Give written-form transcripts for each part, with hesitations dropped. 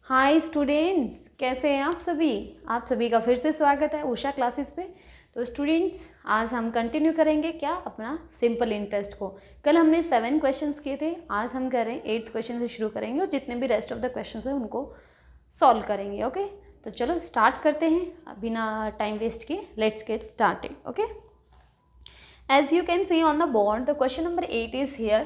Hi students, कैसे हैं आप सभी का फिर से स्वागत है उषा क्लासेस पे। तो स्टूडेंट्स, आज हम कंटिन्यू करेंगे क्या अपना सिंपल इंटरेस्ट को। कल हमने 7 क्वेश्चंस किए थे, आज हम कर रहे हैं 8th क्वेश्चन से शुरू करेंगे और जितने भी रेस्ट ऑफ द क्वेश्चंस हैं उनको सॉल्व करेंगे। ओके, तो चलो स्टार्ट करते हैं बिना टाइम वेस्ट किए। Let's get started. Okay, as you can see on the board, the question number 8 is here.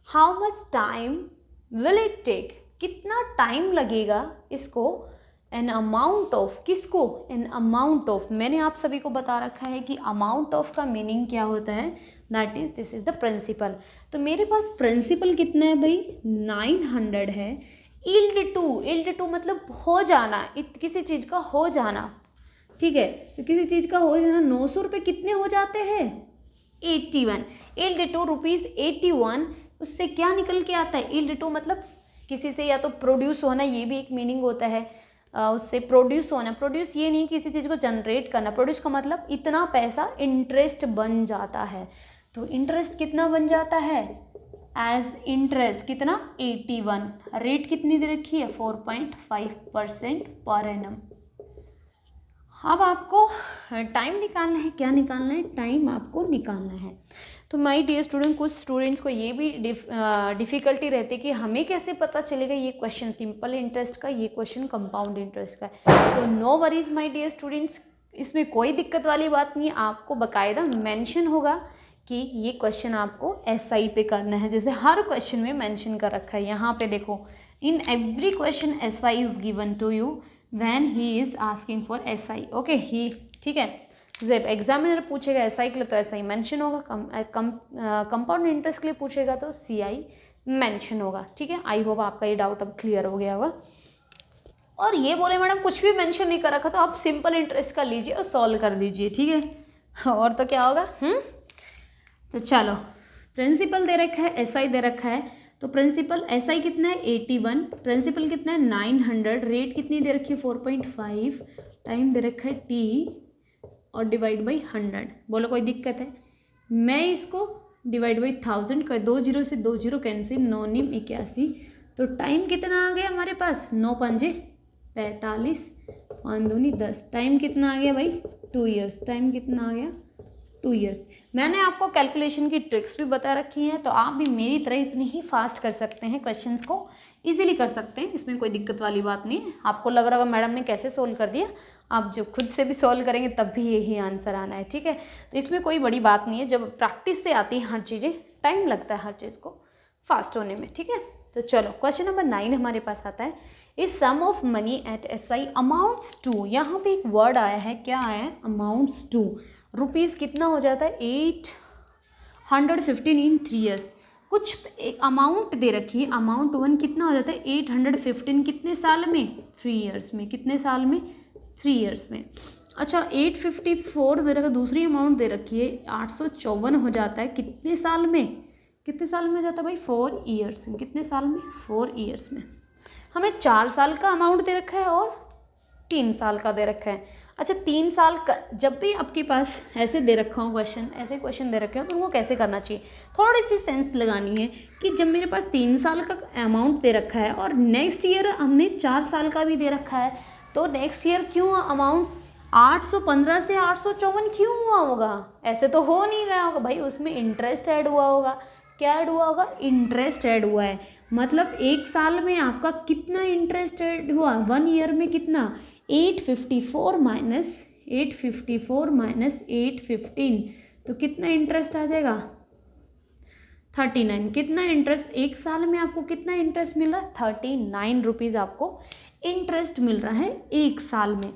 How much time will it take? कितना टाइम लगेगा इसको an amount of, किसको an amount of, मैंने आप सभी को बता रखा है कि amount of का मीनिंग क्या होता है, that is this is the principal। तो मेरे पास प्रिंसिपल कितना है भाई, 900 है। yield to मतलब हो जाना, किसी चीज़ का हो जाना, ठीक है। तो किसी चीज़ का हो जाना 900 रुपये कितने हो जाते हैं, 81। yield to रुपीज़ 81, उससे क्या निकल के आता है, yield to मतलब किसी से या तो प्रोड्यूस होना, ये भी एक मीनिंग होता है। उससे प्रोड्यूस होना, प्रोड्यूस ये नहीं किसी चीज़ को जनरेट करना, प्रोड्यूस का मतलब इतना पैसा इंटरेस्ट बन जाता है। तो इंटरेस्ट कितना बन जाता है, एज इंटरेस्ट कितना 81। रेट कितनी दे रखी है, 4.5% पर एनम। अब आपको टाइम निकालना है, क्या निकालना है, टाइम आपको निकालना है। तो माय डियर स्टूडेंट, कुछ स्टूडेंट्स को ये भी डिफ़िकल्टी रहती है कि हमें कैसे पता चलेगा ये क्वेश्चन सिंपल इंटरेस्ट का, ये क्वेश्चन कंपाउंड इंटरेस्ट का है। तो no worries my dear students, इसमें कोई दिक्कत वाली बात नहीं है। आपको बाकायदा मेंशन होगा कि ये क्वेश्चन आपको एसआई पे करना है, जैसे हर क्वेश्चन में मेंशन कर रखा है। यहाँ पे देखो, in every question SI is given to you when he is asking for SI. Okay, he, ठीक है। जब एग्जामिनर पूछेगा एसआई के लिए तो एसआई मेंशन होगा, कंपाउंड इंटरेस्ट के लिए पूछेगा तो सीआई मेंशन होगा, ठीक है। आई होप आपका ये डाउट अब क्लियर हो गया होगा। और ये बोले मैडम कुछ भी मेंशन नहीं कर रखा तो आप सिंपल इंटरेस्ट का लीजिए और सॉल्व कर दीजिए, ठीक है। और तो क्या होगा। तो चलो, प्रिंसिपल दे रखा है, एसआई दे रखा है। तो प्रिंसिपल एसआई कितना है 81, प्रिंसिपल कितना है 900, रेट कितनी दे रखी है 4.5, टाइम दे रखा है टी और डिवाइड बाई 100। बोलो कोई दिक्कत है। मैं इसको डिवाइड बाई 1000 कर, 2 0 से 2 0 कैंसिल, 9 9 81। तो टाइम कितना आ गया हमारे पास, 9 5 45, 5 2 10। टाइम कितना आ गया भाई, 2 ईयर्स। टाइम कितना आ गया, 2 ईयर्स। मैंने आपको कैलकुलेशन की ट्रिक्स भी बता रखी हैं, तो आप भी मेरी तरह इतनी ही फास्ट कर सकते हैं, क्वेश्चंस को इजीली कर सकते हैं, इसमें कोई दिक्कत वाली बात नहीं है। आपको लग रहा होगा मैडम ने कैसे सोल्व कर दिया, आप जब खुद से भी सोल्व करेंगे तब भी यही आंसर आना है, ठीक है। तो इसमें कोई बड़ी बात नहीं है, जब प्रैक्टिस से आती है हर चीज़ें, टाइम लगता है हर चीज़ को फास्ट होने में, ठीक है। तो चलो क्वेश्चन नंबर 9 हमारे पास आता है, is sum of money at SI amounts to. यहाँ पे एक वर्ड आया है, क्या आया है, अमाउंट्स टू। रुपीज़ कितना हो जाता है 815 इन 3 ईयर्स। कुछ एक अमाउंट दे रखी है, अमाउंट 1 कितना हो जाता है 815 कितने साल में, 3 ईयर्स में। कितने साल में, 3 ईयर्स में। अच्छा, 854 दे रखा, दूसरी अमाउंट दे रखी है 854 हो जाता है कितने साल में, कितने साल में हो जाता है भाई, 4 ईयर्स में। कितने साल में, 4 ईयर्स में। हमें 4 साल का अमाउंट दे रखा है और 3 साल का दे रखा है। अच्छा, 3 साल का, जब भी आपके पास ऐसे दे रखा हो क्वेश्चन, ऐसे क्वेश्चन दे रखे हो तो उनको कैसे करना चाहिए, थोड़ी सी सेंस लगानी है कि जब मेरे पास 3 साल का अमाउंट दे रखा है और नेक्स्ट ईयर हमने 4 साल का भी दे रखा है, तो नेक्स्ट ईयर क्यों अमाउंट 815 से 854 क्यों हुआ होगा, ऐसे तो हो नहीं गया होगा भाई, उसमें इंटरेस्ट ऐड हुआ होगा। क्या ऐड हुआ होगा, इंटरेस्ट ऐड हुआ है। मतलब एक साल में आपका कितना इंटरेस्ट ऐड हुआ, 1 ईयर में कितना, 854 माइनस 815, तो कितना इंटरेस्ट आ जाएगा 39। कितना इंटरेस्ट, एक साल में आपको कितना इंटरेस्ट मिल रहा है, 39 रुपीज़ आपको इंटरेस्ट मिल रहा है एक साल में।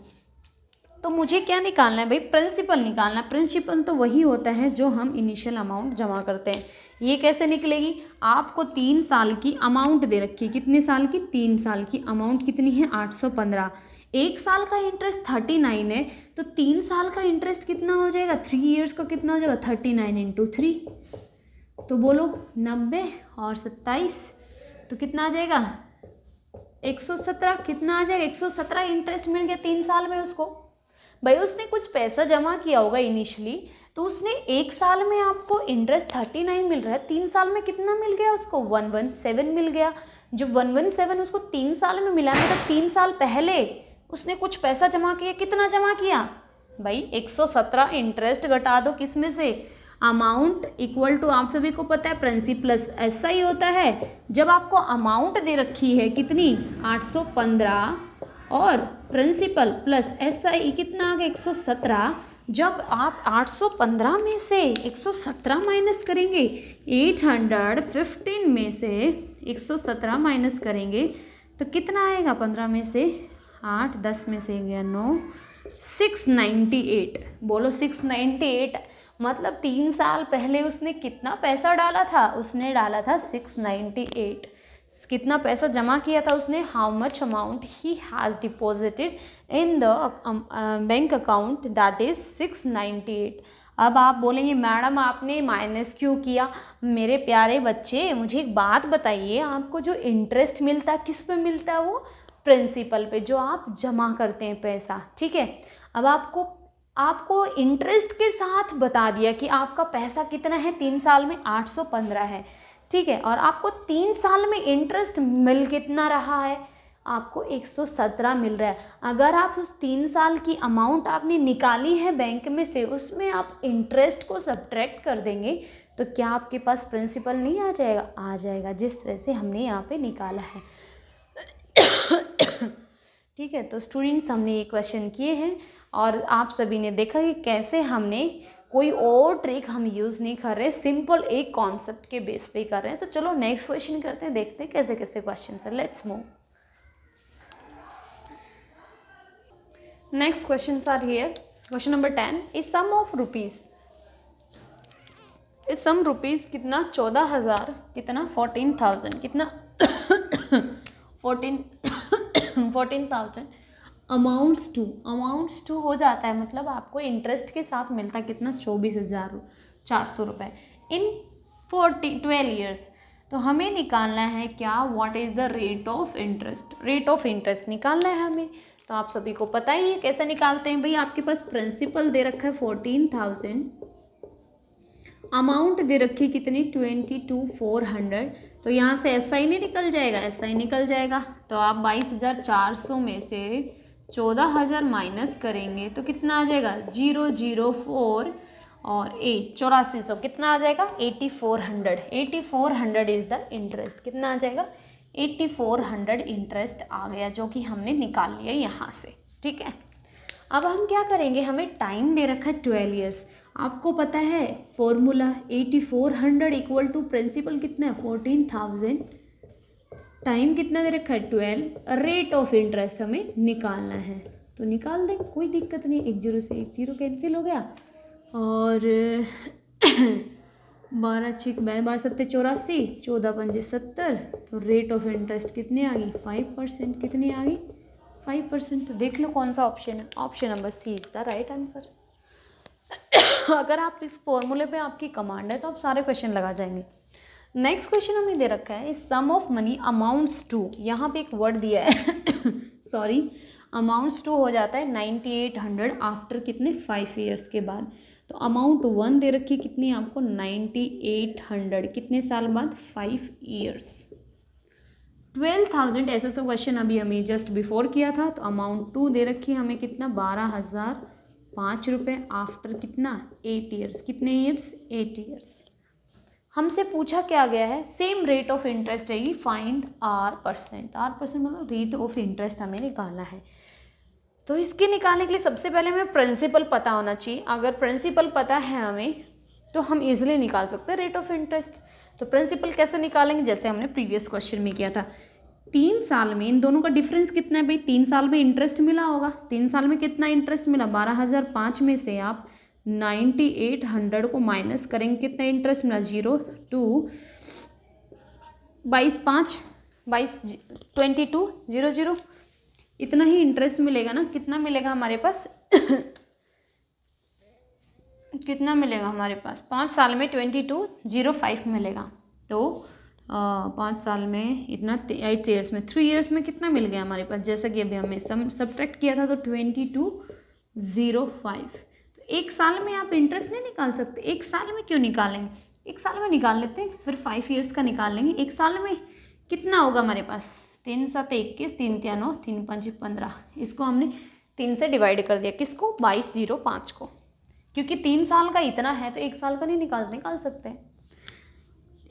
तो मुझे क्या निकालना है भाई, प्रिंसिपल निकालना है। प्रिंसिपल तो वही होता है जो हम इनिशियल अमाउंट जमा करते हैं। ये कैसे निकलेगी, आपको 3 साल की अमाउंट दे रखी है, कितने साल की, 3 साल की अमाउंट कितनी है 815, एक साल का इंटरेस्ट 39 है, तो 3 साल का इंटरेस्ट कितना हो जाएगा, 3 ईयर्स का कितना हो जाएगा, 39 इंटू 3। तो बोलो 90 और 27, तो कितना आ जाएगा 117। कितना आ जाएगा 117 इंटरेस्ट मिल गया 3 साल में उसको। भाई उसने कुछ पैसा जमा किया होगा इनिशियली, तो उसने एक साल में आपको इंटरेस्ट 39 मिल रहा है, 3 साल में कितना मिल गया उसको 117 मिल गया। जो 117 उसको 3 साल में मिला, मतलब 3 साल पहले उसने कुछ पैसा जमा किया। कितना जमा किया भाई? 117 इंटरेस्ट घटा दो किस में से? अमाउंट इक्वल टू, आप सभी को पता है प्रिंसिपल प्लस ऐसा ही होता है। जब आपको अमाउंट दे रखी है कितनी 815 और प्रिंसिपल प्लस SI कितना आ गया 117, जब आप 815 में से 117 माइनस करेंगे, 815 में से 117 माइनस करेंगे तो कितना आएगा? 15 में से 8, 10 में से गया 9, 698। बोलो 698। मतलब 3 साल पहले उसने कितना पैसा डाला था? उसने डाला था 698। कितना पैसा जमा किया था उसने? How much amount he has deposited in the bank account, that is 698। अब आप बोलेंगे मैडम आपने माइनस क्यों किया? मेरे प्यारे बच्चे मुझे एक बात बताइए, आपको जो इंटरेस्ट मिलता है किस पे मिलता है? वो प्रिंसिपल पे, जो आप जमा करते हैं पैसा, ठीक है। अब आपको इंटरेस्ट के साथ बता दिया कि आपका पैसा कितना है 3 साल में 815 है, ठीक है। और आपको 3 साल में इंटरेस्ट मिल कितना रहा है? आपको 117 मिल रहा है। अगर आप उस 3 साल की अमाउंट आपने निकाली है बैंक में से, उसमें आप इंटरेस्ट को सब्ट्रैक्ट कर देंगे तो क्या आपके पास प्रिंसिपल नहीं आ जाएगा? आ जाएगा, जिस तरह से हमने यहाँ पे निकाला है। ठीक है, तो स्टूडेंट्स हमने ये क्वेश्चन किए हैं और आप सभी ने देखा कि कैसे हमने कोई और ट्रिक हम यूज़ नहीं कर रहे, सिंपल एक कॉन्सेप्ट के बेस पे कर रहे हैं। तो चलो नेक्स्ट क्वेश्चन करते हैं, देखते हैं कैसे कैसे क्वेश्चन है। Let's move. Next question are here. Question number 10, a sum of rupees, a sum rupees कितना 14,000 कितना 14,000 कितना 14,000 अमाउंट्स टू हो जाता है, मतलब आपको इंटरेस्ट के साथ मिलता है कितना 24,400 रुपये इन 12 ईयर्स। तो हमें निकालना है क्या? What is the rate of interest? Rate of interest निकालना है हमें। तो आप सभी को पता ही है कैसे निकालते हैं भाई। आपके पास प्रिंसिपल दे रखा है 14,000, अमाउंट दे रखी कितनी 22,400, तो यहाँ से SI नहीं निकल जाएगा? SI निकल जाएगा। तो आप 22,400 में से 14,000 माइनस करेंगे तो कितना आ जाएगा? 004 और 8 8400, कितना आ जाएगा? 8400। 8400 इज़ द इंटरेस्ट। कितना आ जाएगा? 8400 इंटरेस्ट आ गया, जो कि हमने निकाल लिया यहाँ से, ठीक है। अब हम क्या करेंगे? हमें टाइम दे रखा है 12 ईयर्स। आपको पता है फॉर्मूला 8400 इक्वल टू प्रिंसिपल कितना है 14,000, टाइम कितना दे रखा है 12, रेट ऑफ इंटरेस्ट हमें निकालना है। तो निकाल दें, कोई दिक्कत नहीं। 1 0 से 1 0 कैंसिल हो गया और 12 6 12 7 84, 14 5 70, तो रेट ऑफ इंटरेस्ट कितनी आ गई? 5%। कितनी आ गई? 5%। तो देख लो कौन सा ऑप्शन है। Option number C is the right answer. अगर आप इस फॉर्मूले पे आपकी कमांड है तो आप सारे क्वेश्चन लगा जाएंगे। नेक्स्ट क्वेश्चन हमें दे रखा है सम ऑफ मनी अमाउंट्स टू, यहाँ पे एक वर्ड दिया है सॉरी, अमाउंट्स टू हो जाता है 9800 आफ्टर कितने 5 ईयर्स के बाद। तो अमाउंट 1 दे रखी कितनी आपको 9800, कितने साल बाद 5 ईयर्स। 12,000 ऐसा सब क्वेश्चन अभी हमें जस्ट बिफोर किया था। तो अमाउंट 2 दे रखी है हमें कितना 12,005 रुपये आफ्टर कितना 8 ईयर्स। कितने ईयर्स? 8 ईयर्स। हमसे पूछा क्या गया है? सेम रेट ऑफ इंटरेस्ट रहेगी, फाइंड R%। R% मतलब रेट ऑफ इंटरेस्ट हमें निकालना है। तो इसके निकालने के लिए सबसे पहले हमें प्रिंसिपल पता होना चाहिए। अगर प्रिंसिपल पता है हमें तो हम इजीली निकाल सकते हैं रेट ऑफ इंटरेस्ट। तो प्रिंसिपल कैसे निकालेंगे? जैसे हमने प्रीवियस क्वेश्चन में किया था। 3 साल में इन दोनों का डिफरेंस कितना है भाई? 3 साल में इंटरेस्ट मिला होगा। 3 साल में कितना इंटरेस्ट मिला? 12,005 में से आप 9800 को माइनस करेंगे, कितना इंटरेस्ट मिला? 22,00 इतना ही इंटरेस्ट मिलेगा ना। कितना मिलेगा हमारे पास कितना मिलेगा हमारे पास? 5 साल में 2205 मिलेगा। तो 5 साल में इतना 8 ईयर्स में 3 ईयर्स में कितना मिल गया हमारे पास? जैसा कि अभी हमने सब्ट्रैक्ट किया था तो 2205। तो 1 साल में आप इंटरेस्ट नहीं निकाल सकते। 1 साल में क्यों निकालेंगे? 1 साल में निकाल लेते हैं, फिर 5 ईयर्स का निकाल लेंगे। 1 साल में कितना होगा हमारे पास, 3 7 21, 3 3 9, 3 5 15। इसको हमने 3 से डिवाइड कर दिया, किसको, 2205 को, क्योंकि 3 साल का इतना है तो 1 साल का नहीं निकाल सकते हैं।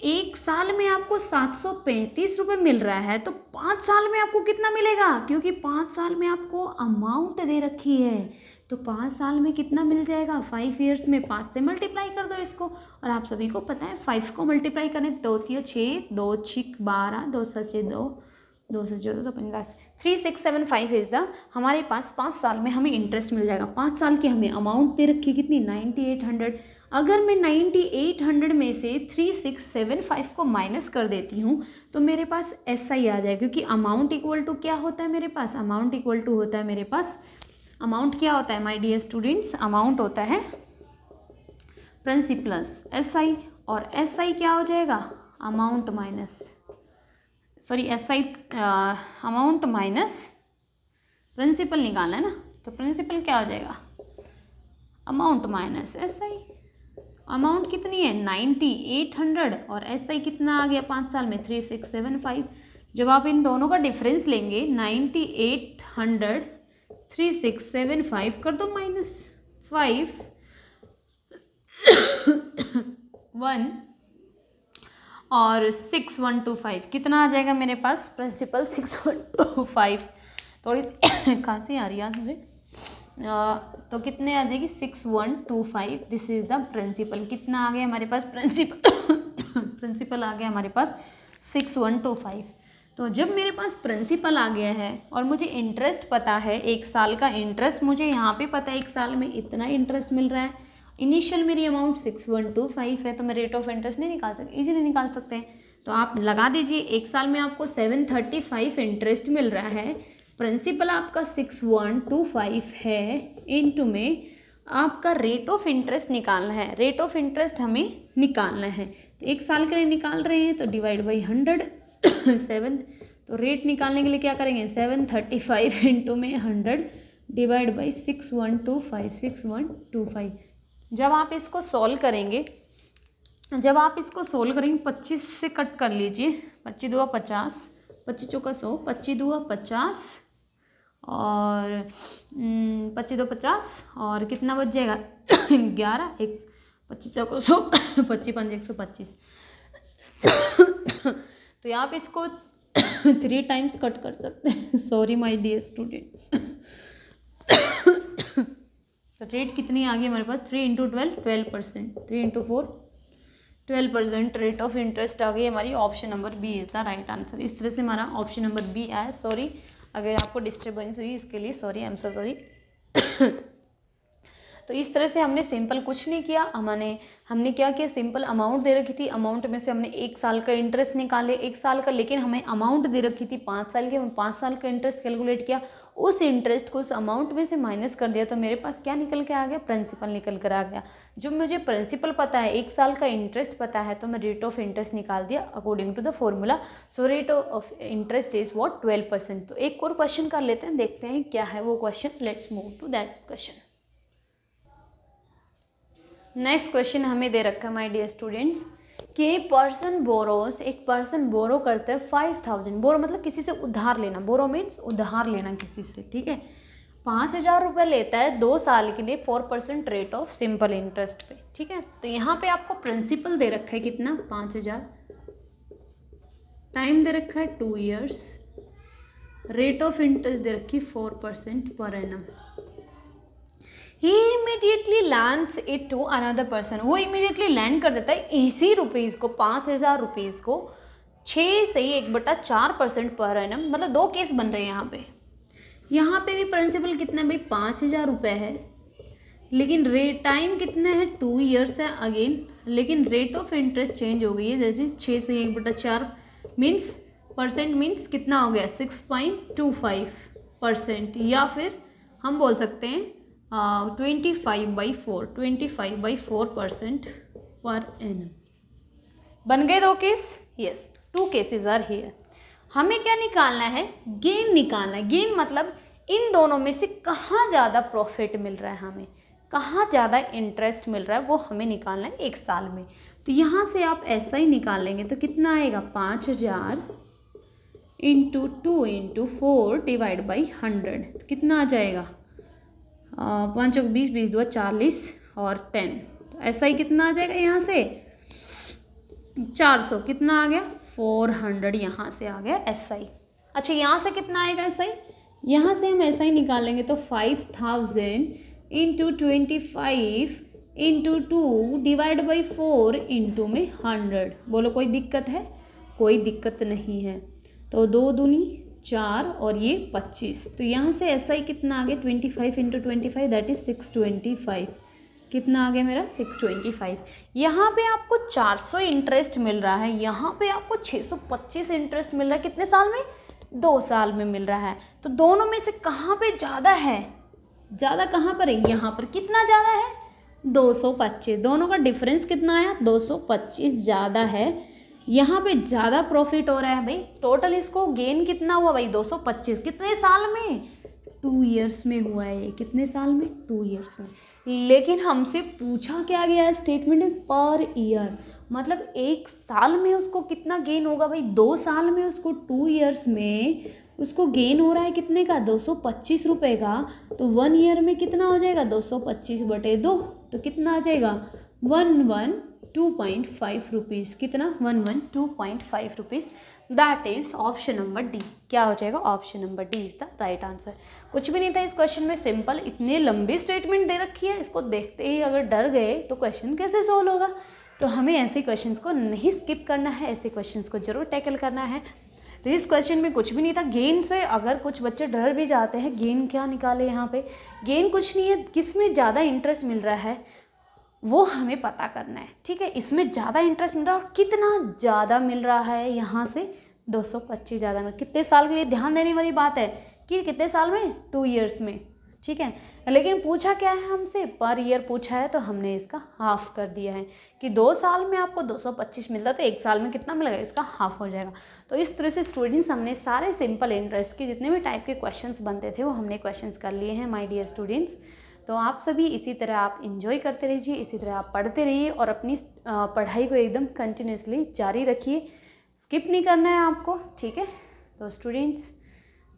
1 साल में आपको 735 रुपये मिल रहा है, तो 5 साल में आपको कितना मिलेगा, क्योंकि 5 साल में आपको अमाउंट दे रखी है, तो 5 साल में कितना मिल जाएगा, 5 ईयर्स में 5 से मल्टीप्लाई कर दो इसको। और आप सभी को पता है 5 को मल्टीप्लाई करें, 2 3 6, 2 6 12, 2 7 2, 2 से 14 2 50, 3675 इज द हमारे पास 5 साल में हमें इंटरेस्ट मिल जाएगा। 5 साल की हमें अमाउंट दे रखी है कितनी, 9800। अगर मैं 9800 में से 3675 को माइनस कर देती हूँ तो मेरे पास SI आ जाएगा, क्योंकि अमाउंट इक्वल टू क्या होता है मेरे पास, अमाउंट इक्वल टू होता है मेरे पास, अमाउंट क्या होता है माय डियर स्टूडेंट्स, अमाउंट होता है प्रिंसिपल SI, और SI क्या हो जाएगा, amount minus, sorry SI amount minus principal निकालना है ना, तो प्रिंसिपल क्या हो जाएगा, अमाउंट माइनस SI। अमाउंट कितनी है 9800 और SI कितना आ गया 5 साल में 3675। जब आप इन दोनों का डिफरेंस लेंगे 9800 3675 कर दो माइनस 5 1 और 6125 कितना आ जाएगा मेरे पास, प्रिंसिपल 6125। थोड़ी सी खांसी आ रही है आज मुझे, तो कितने आ जाएगी 6125, दिस इज द प्रिंसिपल। कितना आ गया हमारे पास प्रिंसिपल आ गया हमारे पास 6125। तो जब मेरे पास प्रिंसिपल आ गया है और मुझे इंटरेस्ट पता है, 1 साल का इंटरेस्ट मुझे यहाँ पे पता है 1 साल में इतना इंटरेस्ट मिल रहा है, इनिशियल मेरी अमाउंट 6125 है, तो मैं रेट ऑफ इंटरेस्ट नहीं निकाल सकती, इजीली निकाल सकते हैं। तो आप लगा दीजिए 1 साल में आपको 735 इंटरेस्ट मिल रहा है, प्रिंसिपल आपका 6125 है, इनटू में आपका रेट ऑफ इंटरेस्ट निकालना है, रेट ऑफ इंटरेस्ट हमें निकालना है। तो 1 साल के लिए निकाल रहे हैं तो डिवाइड बाई 100 7, तो रेट निकालने के लिए क्या करेंगे 735 इंटू में 100 डिवाइड बाई 6125। जब आप इसको सॉल्व करेंगे 25 से कट कर लीजिए, 25 2 50, 25 चौका 100, 25 2 50 और 25 2 50 और कितना बच जाएगा 11, 25 चौका 100, 25 5 125। तो आप इसको 3 टाइम्स कट कर सकते हैं, सॉरी माय डियर स्टूडेंट्स। तो रेट कितनी आ गई हमारे पास 3 into 12%, 3 into 4 12% rate of interest आ गई हमारी। Option number B is the right answer. इस तरह से हमारा ऑप्शन नंबर बी आया। सॉरी अगर आपको डिस्टर्बेंस हुई इसके लिए sorry, I am so sorry. तो इस तरह से हमने सिंपल कुछ नहीं किया, हमने क्या किया, सिंपल अमाउंट दे रखी थी, अमाउंट में से हमने 1 साल का इंटरेस्ट निकाले 1 साल का, लेकिन हमें अमाउंट दे रखी थी 5 साल की, हम 5 साल का इंटरेस्ट कैलकुलेट किया, उस इंटरेस्ट को उस अमाउंट में से माइनस कर दिया, तो मेरे पास क्या निकल के आ गया, प्रिंसिपल निकल कर आ गया। जब मुझे प्रिंसिपल पता है 1 साल का इंटरेस्ट पता है, तो मैं रेट ऑफ इंटरेस्ट निकाल दिया according to the formula. So rate of interest is what 12%। तो एक और क्वेश्चन कर लेते हैं, देखते हैं क्या है वो क्वेश्चन। Let's move to that question. Next question हमें दे रखा है माय डियर स्टूडेंट्स कि एक पर्सन बोरो करता है 5000, बोरो मतलब किसी से उधार लेना, बोरो मीन्स उधार लेना किसी से, ठीक है। 5000 रुपये लेता है 2 साल के लिए 4% रेट ऑफ सिंपल इंटरेस्ट पे, ठीक है। तो यहाँ पे आपको प्रिंसिपल दे रखा है कितना 5000, टाइम दे रखा है 2 ईयर्स, रेट ऑफ इंटरेस्ट दे रखी 4% per annum. He immediately lends it to another person। वो इमीडिएटली लैंड कर देता है इसी रुपीज़ को, 5000 रुपीज़ को 6 से 1/4% पर एनम, मतलब 2 केस बन रहे हैं यहाँ पे भी प्रिंसिपल कितना है भाई 5000 रुपये है, लेकिन रेट टाइम कितना है 2 ईयर्स है अगेन, लेकिन रेट ऑफ इंटरेस्ट चेंज हो गई है, जैसे 6 से 1/4 मीन्स परसेंट मीन्स कितना हो गया 6.25%, या फिर हम बोल सकते हैं 25/4% पर एनम। बन गए 2 case, yes 2 cases are here. हमें क्या निकालना है, गेन निकालना है। गेन मतलब इन दोनों में से कहाँ ज़्यादा प्रॉफिट मिल रहा है, हमें कहाँ ज़्यादा इंटरेस्ट मिल रहा है वो हमें निकालना है 1 साल में। तो यहाँ से आप ऐसा ही निकाल लेंगे तो कितना आएगा 5000 इंटू 2 इंटू 4 डिवाइड बाई 100, कितना आ जाएगा? 5 20 20 2 40 और 10, तो ऐसा ही कितना आ जाएगा यहाँ से 400, कितना आ गया 400, यहाँ से आ गया SI। अच्छा यहाँ से कितना आएगा SI? यहाँ से हम SI निकालेंगे तो 5000 into 25 into 2 divide by 4 into में 100। बोलो कोई दिक्कत है? कोई दिक्कत नहीं है। तो 2 दूनी 4 और ये 25, तो यहाँ से SI कितना आ गया 25 इंटू 25 दैट इज 625, कितना आ गया मेरा 625। यहाँ पे आपको 400 इंटरेस्ट मिल रहा है, यहाँ पे आपको 625 इंटरेस्ट मिल रहा है, कितने साल में? 2 साल में मिल रहा है। तो दोनों में से कहाँ पे ज़्यादा है? ज़्यादा कहाँ पर है? यहाँ पर। कितना ज़्यादा है? 225। दोनों का डिफरेंस कितना आया? 225 ज़्यादा है, यहाँ पे ज़्यादा प्रॉफिट हो रहा है भाई। टोटल इसको गेन कितना हुआ भाई? 225। कितने साल में? 2 ईयर्स में हुआ है ये। कितने साल में? 2 ईयर्स में। लेकिन हमसे पूछा क्या गया है स्टेटमेंट में? पर ईयर, मतलब 1 साल में उसको कितना गेन होगा भाई? 2 साल में उसको 2 ईयर्स में उसको गेन हो रहा है कितने का? 225 रुपये का। तो 1 ईयर में कितना हो जाएगा? 225/2, तो कितना आ जाएगा? 112.5 रुपीज़। कितना? 112.5 rupees. That is option number D. क्या हो जाएगा? Option number D is the right answer. कुछ भी नहीं था इस क्वेश्चन में, सिंपल। इतनी लंबी स्टेटमेंट दे रखी है, इसको देखते ही अगर डर गए तो क्वेश्चन कैसे सोल्व होगा? तो हमें ऐसे क्वेश्चंस को नहीं स्किप करना है, ऐसे क्वेश्चंस को जरूर टैकल करना है। तो इस क्वेश्चन में कुछ भी नहीं था। गेन से अगर कुछ बच्चे डर भी जाते हैं, गेन क्या निकाले यहाँ पे? गेन कुछ नहीं है, किस में ज़्यादा इंटरेस्ट मिल रहा है वो हमें पता करना है, ठीक है। इसमें ज़्यादा इंटरेस्ट मिल रहा है और कितना ज़्यादा मिल रहा है यहाँ से? 225 ज़्यादा मिल। कितने साल के लिए? ध्यान देने वाली बात है कि कितने साल में? 2 ईयर्स में, ठीक है। लेकिन पूछा क्या है हमसे? पर ईयर पूछा है, तो हमने इसका हाफ कर दिया है कि 2 साल में आपको 225 मिलता, तो 1 साल में कितना मिलेगा? इसका हाफ हो जाएगा। तो इस तरह से स्टूडेंट्स हमने सारे सिंपल इंटरेस्ट के जितने भी टाइप के क्वेश्चंस बनते थे वो हमने क्वेश्चंस कर लिए हैं माय डियर स्टूडेंट्स। तो आप सभी इसी तरह आप इंजॉय करते रहिए, इसी तरह आप पढ़ते रहिए और अपनी पढ़ाई को एकदम कंटिन्यूसली जारी रखिए, स्किप नहीं करना है आपको, ठीक है। तो स्टूडेंट्स,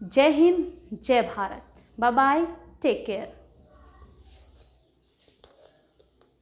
जय हिंद, जय Bharat, bye bye, take care.